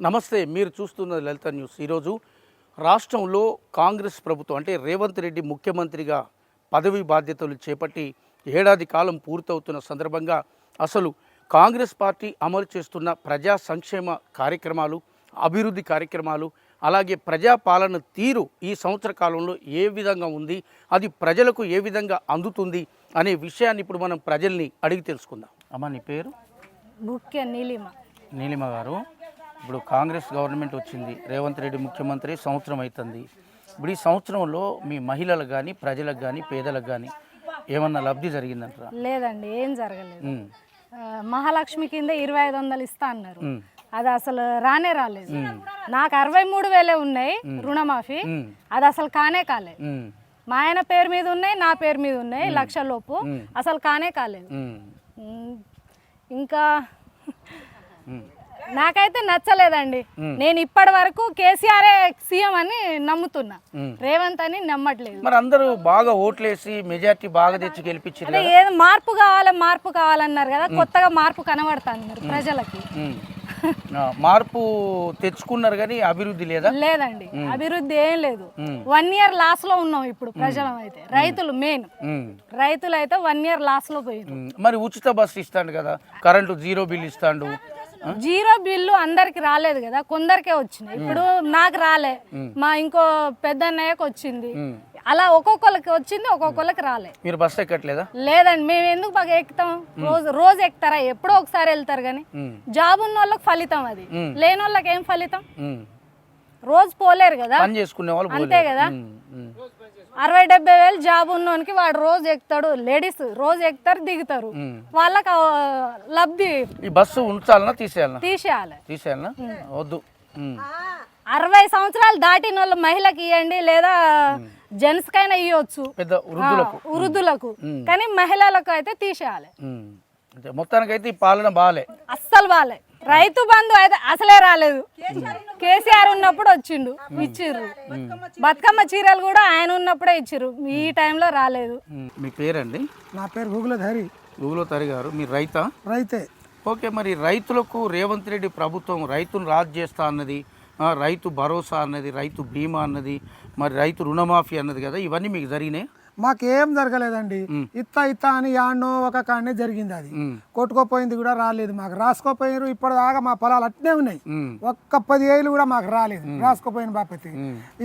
నమస్తే, మీరు చూస్తున్న లలిత న్యూస్. ఈరోజు రాష్ట్రంలో కాంగ్రెస్ ప్రభుత్వం అంటే రేవంత్ రెడ్డి ముఖ్యమంత్రిగా పదవి బాధ్యతలు చేపట్టి ఏడాది కాలం పూర్తవుతున్న సందర్భంగా అసలు కాంగ్రెస్ పార్టీ అమలు చేస్తున్న ప్రజా సంక్షేమ కార్యక్రమాలు, అభివృద్ధి కార్యక్రమాలు, అలాగే ప్రజాపాలన తీరు ఈ సంవత్సర కాలంలో ఏ విధంగా ఉంది, అది ప్రజలకు ఏ విధంగా అందుతుంది అనే విషయాన్ని ఇప్పుడు మనం ప్రజల్ని అడిగి తెలుసుకుందాం. అమ్మ, నీ పేరు? నీలిమ గారు, ఇప్పుడు కాంగ్రెస్ గవర్నమెంట్ వచ్చింది, రేవంత్ రెడ్డి ముఖ్యమంత్రి సంవత్సరం అవుతుంది. ఇప్పుడు ఈ సంవత్సరంలో మీ మహిళలకు కానీ, ప్రజలకు కానీ, పేదలకు కానీ ఏమన్నా లబ్ధి జరిగిందంటారా? లేదండి, ఏం జరగలేదు. మహాలక్ష్మి కింద 2500 ఇస్తా అన్నారు, అది అసలు రాలేదు. నాకు 63,000 ఉన్నాయి రుణమాఫీ, అది అసలు కానే కాలే. మా ఆయన పేరు మీద ఉన్నాయి, నా పేరు మీద ఉన్నాయి, 1,00,000 లోపు, అసలు కానే కాలేదు. ఇంకా నాకైతే నచ్చలేదండి. నేను ఇప్పటి వరకు కేసీఆర్ సీఎం అని నమ్ముతున్నా, రేవంత్ అని నమ్మట్లేదు. మరి అందరూ బాగా ఓట్లేసి మెజార్టీ బాగా తెచ్చి గెలిపించారు. ఏదో మార్పు కావాలన్నారు కదా, కొత్తగా మార్పు కనబడుతుంది ప్రజలకి. మార్పు తెచ్చుకున్నారు కానీ అభివృద్ధి లేదండి, అభివృద్ధి ఏం లేదు. 1 year లాస్ లో ఉన్నాం ఇప్పుడు ప్రజలం. అయితే రైతులు మెయిన్, రైతులు అయితే 1 year లాస్ లో పోయింది. మరి ఉచిత బస్సు ఇస్తాడు కదా, కరెంటు 0 బిల్ ఇస్తాడు. 0 బిల్లు అందరికి రాలేదు కదా, కొందరికే వచ్చినాయి. ఇప్పుడు నాకు రాలే, మా ఇంకో పెద్ద అన్నయ్యకు వచ్చింది. అలా ఒక్కొక్కరికి వచ్చింది, ఒక్కొక్కరికి రాలే. మీరు బస్సు ఎక్కట్లేదా? లేదండి, మేము ఎందుకు బాగా ఎక్కుతాం? రోజు ఎక్కుతారా? ఎప్పుడో ఒకసారి వెళ్తారు కానీ. జాబ్ ఉన్న వాళ్ళకి ఫలితం, అది లేని వాళ్ళకి ఏం ఫలితం? రోజు పోలేరు కదా, అంతే కదా. 60-70 వేలు జాబ్ ఉన్నోనికి వాడు రోజు ఎక్కుతాడు, లేడీస్ రోజు ఎక్కుతారు, దిగుతారు, వాళ్ళకి లబ్ధి. ఈ బస్సు ఉంచాలన్నా తీసేయాలి. వద్దు. 60 సంవత్సరాలు దాటిన వాళ్ళ మహిళకి ఇవ్వండి, లేదా జెంట్స్ కైనా ఇవ్వచ్చు, వృద్ధులకు. కానీ మహిళలకు అయితే తీసేయాలి. మొత్తానికైతే ఈ పాలన బాలే, అస్సలు బాలే. రైతు బంధు అయితే అసలే రాలేదు. కేసీఆర్ ఉన్నప్పుడు వచ్చిండు, ఇచ్చిర్రు. బతుకమ్మ చీరలు కూడా ఆయన ఉన్నప్పుడే ఇచ్చిర్రు, ఈ టైంలో రాలేదు. మీ పేరండి? నా పేరు గూగులతరి గారు. మీరు రైతే. ఓకే, మరి రైతులకు రేవంత్ రెడ్డి ప్రభుత్వం రైతును రాజు చేస్తా అన్నది, రైతు భరోసా అన్నది, రైతు బీమా అన్నది, మరి రైతు రుణమాఫీ అన్నది కదా, ఇవన్నీ మీకు జరిగినాయి? మాకేం జరగలేదండి. ఇత్తా అని యాడ్నో ఒక కాడనే జరిగింది, అది కొట్టుకోపోయింది కూడా రాలేదు. మాకు రాసుకోపోయారు, ఇప్పటిదాకా మా పొలాలు అట్నే ఉన్నాయి. ఒక్క 10 ఏళ్ళు కూడా మాకు రాలేదు రాసుకోపోయిన బాపతి.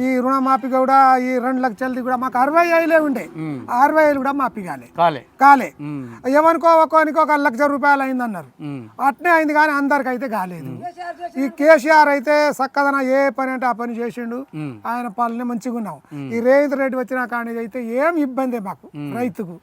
ఈ రుణమాఫీ కూడా ఈ 2 లక్షలది కూడా మాకు 60 ఏళ్ళే ఉండే, 60 ఏళ్ళు కూడా మాఫీ కాలే. ఏమనుకో ఒక్కోనికి 1,00,000 రూపాయలు అయిందన్నారు, అట్నే అయింది కానీ అందరికైతే కాలేదు. ఈ కేసీఆర్ అయితే చక్కదన ఏ పని అంటే ఆ పని చేసిండు, ఆయన పాలన మంచిగా ఉన్నాం. ఈ రేవంత్ రెడ్డి వచ్చిన కానీ అయితే ఏం ఇబ్బంది మాకు, రైతుకు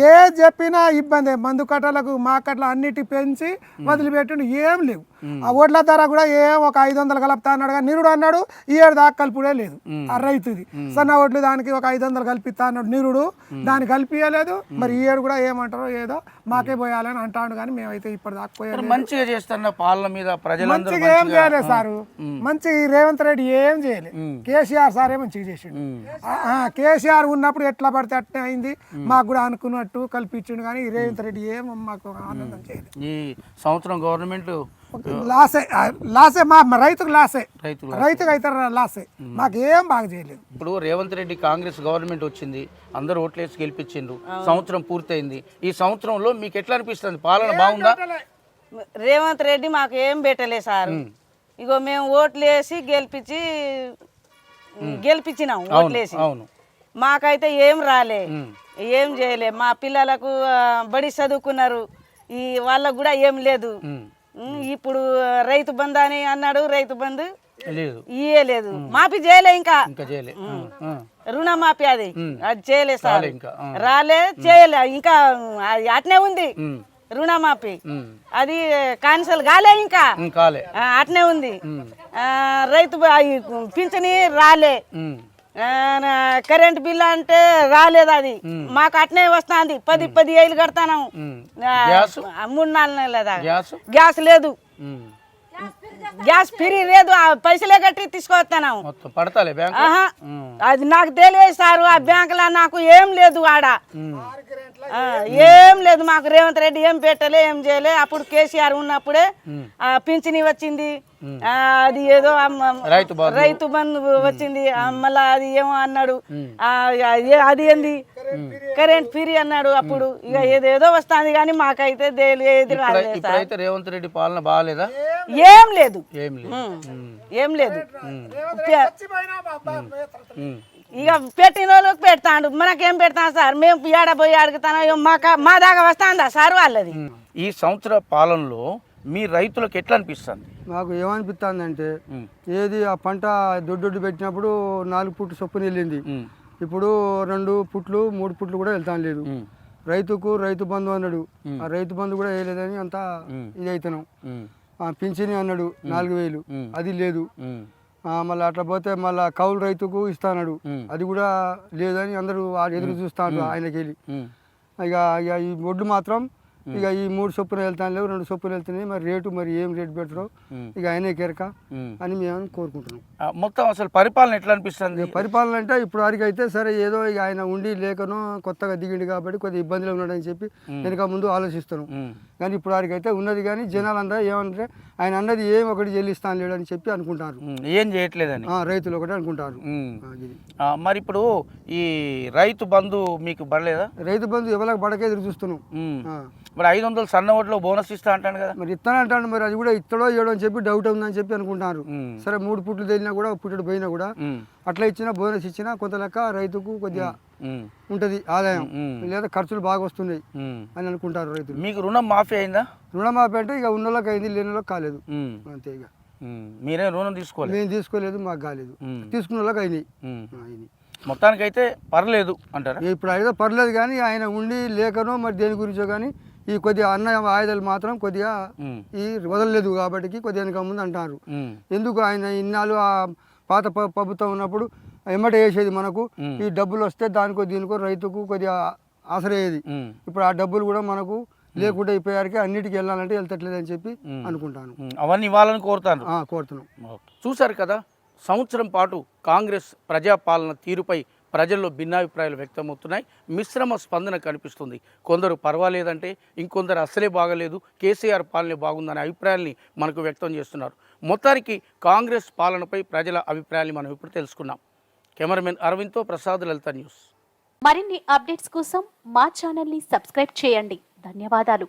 ఏ చెప్పినా ఇబ్బంది. మందు కట్టలకు మా కట్టలు అన్నిటి పెంచి వదిలిపెట్టిండు, ఏం లేవు. ఆ ఓట్ల ధర కూడా ఏం ఒక 500 కలుపుతా అన్నాడు కానీ నిరుడు అన్నాడు, ఈ 7 దాకా కలుపుడే లేదు. ఆ రైతుది సన్న ఓట్లు దానికి ఒక 500 కల్పిస్తా అన్నాడు నిరుడు, దాన్ని కలిపియలేదు. మరి ఈ 7 కూడా ఏమంటారో ఏదో మాకే పోయాలని అంటాడు కానీ మేమైతే ఇప్పుడు దాకా పోయాలి. మంచిగా చేస్తున్న పాలన మీద మంచిగా ఏం చేయలేదు సారు, మంచిగా రేవంత్ రెడ్డి ఏం చేయలేదు. కేసీఆర్ సారే మంచిగా చేసిండు. కేసీఆర్ ఉన్నప్పుడు ఎట్లా పడితే అట్నే అయింది, మాకు కూడా అనుకున్నట్టు కల్పించిండు కానీ రేవంత్ రెడ్డి ఏం మాకు ఆనందం చేయలేదు. ఈ సంవత్సరం గవర్నమెంట్ లాసే మా రైతుకు రైతుకు అయితే లాసే, మాకు ఏం బాగా చేయలేదు. ఇప్పుడు రేవంత్ రెడ్డి కాంగ్రెస్ గవర్నమెంట్ వచ్చింది, అందరూ ఓట్లేసి గెలిపించిండ్రు, సంవత్సరం పూర్తయింది. ఈ సంవత్సరంలో మీకు ఎట్లా అనిపిస్తుంది, పాలన బాగుందా? రేవంత్ రెడ్డి మాకు ఏం పెట్టలేదు సార్. ఇగో మేము ఓట్లేసి గెలిపించినాం, ఓట్లేసి. మాకైతే ఏం రాలే, ఏం చేయలే. మా పిల్లలకు బడి చదువుకున్నారు, ఈ వాళ్ళకు కూడా ఏం లేదు. ఇప్పుడు రైతు బంధు అని అన్నాడు, రైతు బంధు ఇయ్యలేదు, మాఫీ చేయలే, ఇంకా రుణమాఫీ అది చేయలే సార్, రాలే, చేయలే, ఇంకా అట్నే ఉంది రుణమాఫీ, అది క్యాన్సల్ కాలే, ఇంకా అట్నే ఉంది. రైతు పింఛని రాలే, కరెంట్ బిల్ అంటే రాలేదు, అది మాకు అట్నే వస్తుంది. 10 ఏళ్ళు కడతాను, 3-4 నెలల గ్యాస్ లేదు. గ్యాస్ ఫ్రీ లేదు, ఆ పైసలే కట్టి తీసుకొస్తాను. మొత్తం పడతాలే బ్యాంక్. ఆహా, అది నాకు తెలియదు సారు. ఆ బ్యాంకులో నాకు ఏం లేదు ఆడ, ఏం లేదు మాకు. రేవంత్ రెడ్డి ఏం పెట్టలే, ఏం చేయలే. అప్పుడు కేసీఆర్ ఉన్నప్పుడే పింఛని వచ్చింది, అది ఏదో రైతు బంధు వచ్చింది, మళ్ళా అది ఏమో అన్నాడు, అది ఏంది కరెంట్ ఫ్రీ అన్నాడు అప్పుడు. ఇక ఏదేదో వస్తుంది కానీ మాకైతే ఏది రాలేదు. ఇప్పుడైతే రేవంత్ రెడ్డి పాలన బాగాలేదా? ఏం లేదు, ఏం లేదు, ఏం లేదు. ఇక పెట్టిన వాళ్ళకి పెడతాడు, మనకేం పెడతాం సార్? మేము ఏడ పోయి అడుగుతాను, మా దాకా వస్తుందా సార్ వాళ్ళది? ఈ సంవత్సర పాలనలో మీ రైతులకు ఎట్లా అనిపిస్తుంది? మాకు ఏమనిపిస్తుంది అంటే, ఏది ఆ పంట దొడ్డు పెట్టినప్పుడు 4 పుట్లు చొప్పున వెళ్ళింది, ఇప్పుడు 2 పుట్లు 3 పుట్లు కూడా వెళ్తాను లేదు. రైతుకు రైతు బంధు అన్నాడు, ఆ రైతు బంధు కూడా వేయలేదని అంతా ఇది అవుతున్నాం. పింఛని అన్నాడు 4000, అది లేదు. మళ్ళీ అట్లా పోతే మళ్ళీ కౌలు రైతుకు ఇస్తాడు, అది కూడా లేదని అందరూ ఎదురు చూస్తాడు ఆయనకి వెళ్ళి. ఇక ఈ ఒడ్లు మాత్రం ఇక ఈ 3 చొప్పున వెళ్తాను లేవు, 2 చొప్పున వెళ్తున్నాయి. మరి రేటు మరి ఏం రేటు పెడతారో ఇక ఆయనే కెరక అని మేము కోరుకుంటున్నాం. మొత్తం అసలు పరిపాలన ఎట్లా అనిపిస్తుంది? పరిపాలన అంటే ఇప్పుడు వరకు అయితే సరే, ఏదో ఇక ఆయన ఉండి లేకనో కొత్తగా దిగిండు కాబట్టి కొద్దిగా ఇబ్బందిలో ఉన్నాడని చెప్పి వెనక ముందు ఆలోచిస్తున్నాం. కానీ ఇప్పుడు వరకు అయితే ఉన్నది. కానీ జనాలందరూ ఏమంటే ఆయన అన్నది ఏం ఒకటి చెల్లిస్తాను లేడు అని చెప్పి అనుకుంటారు, ఏం చేయట్లేదని రైతులు ఒకటి అనుకుంటారు. మరి ఇప్పుడు ఈ రైతు బంధు మీకు పడలేదా? రైతు బంధు ఎవరికి పడకే ఎదురు చూస్తున్నాం. మరి 500 సన్న ఓట్లో బోనస్ ఇస్తా అంటాను కదా, మరి ఇస్తానంటాను. మరి అది కూడా ఇస్తాడో ఏడో అని చెప్పి డౌట్ ఉందని చెప్పి అనుకుంటున్నారు. సరే 3 పుట్లు తెలినా కూడా, పుట్టడు పోయినా కూడా అట్లా ఇచ్చినా బోనస్ ఇచ్చినా కొంత లెక్క రైతుకు కొద్దిగా ఉంటది ఆదాయం, లేదా ఖర్చులు బాగా వస్తున్నాయి అని అనుకుంటారు రైతులు. మీకు రుణం మాఫీ అయిందా? రుణమాఫీ అంటే ఇక ఉన్న వాళ్ళకి అయింది, లేని వాళ్ళకి కాలేదు అంతే. ఇక మీరే రుణం తీసుకోలేదు? మేము తీసుకోలేదు, మాకు కాలేదు. తీసుకున్న వాళ్ళకి అయినాయి. మొత్తానికి అయితే పర్లేదు అంటారా? ఇప్పుడు అయితే పర్లేదు, కానీ ఆయన ఉండి లేకనో మరి దేని గురించో కానీ ఈ కొద్దిగా అన్న ఆయుధాలు మాత్రం కొద్దిగా ఈ వదలలేదు కాబట్టి కొద్దిగా వెనక ముందు అంటారు. ఎందుకు ఆయన ఇన్నాళ్ళు ఆ పాత ప్రభుత్వం ఉన్నప్పుడు ఎమ్మట వేసేది మనకు, ఈ డబ్బులు వస్తే దానికో దీనికో రైతుకు కొద్దిగా ఆసరయ్యేది. ఇప్పుడు ఆ డబ్బులు కూడా మనకు లేకుండా అయిపోయారికి అన్నిటికీ వెళ్ళాలంటే వెళ్తట్లేదు అని చెప్పి అనుకుంటాను. అవన్నీ ఇవ్వాలని కోరుతున్నాం. చూశారు కదా, సంవత్సరం పాటు కాంగ్రెస్ ప్రజాపాలన తీరుపై ప్రజల్లో భిన్నాభిప్రాయాలు వ్యక్తమవుతున్నాయి. మిశ్రమ స్పందన కనిపిస్తుంది. కొందరు పర్వాలేదంటే, ఇంకొందరు అసలే బాగలేదు, కేసీఆర్ పాలనే బాగుందనే అభిప్రాయాల్ని మనకు వ్యక్తం చేస్తున్నారు. మొత్తానికి కాంగ్రెస్ పాలనపై ప్రజల అభిప్రాయాన్ని మనం ఇప్పుడు తెలుసుకున్నాం. కెమెరామెన్ అరవింద్తో ప్రసాద్, లలిత న్యూస్. మరిన్ని అప్డేట్స్ కోసం మా ఛానల్ని సబ్స్క్రైబ్ చేయండి. ధన్యవాదాలు.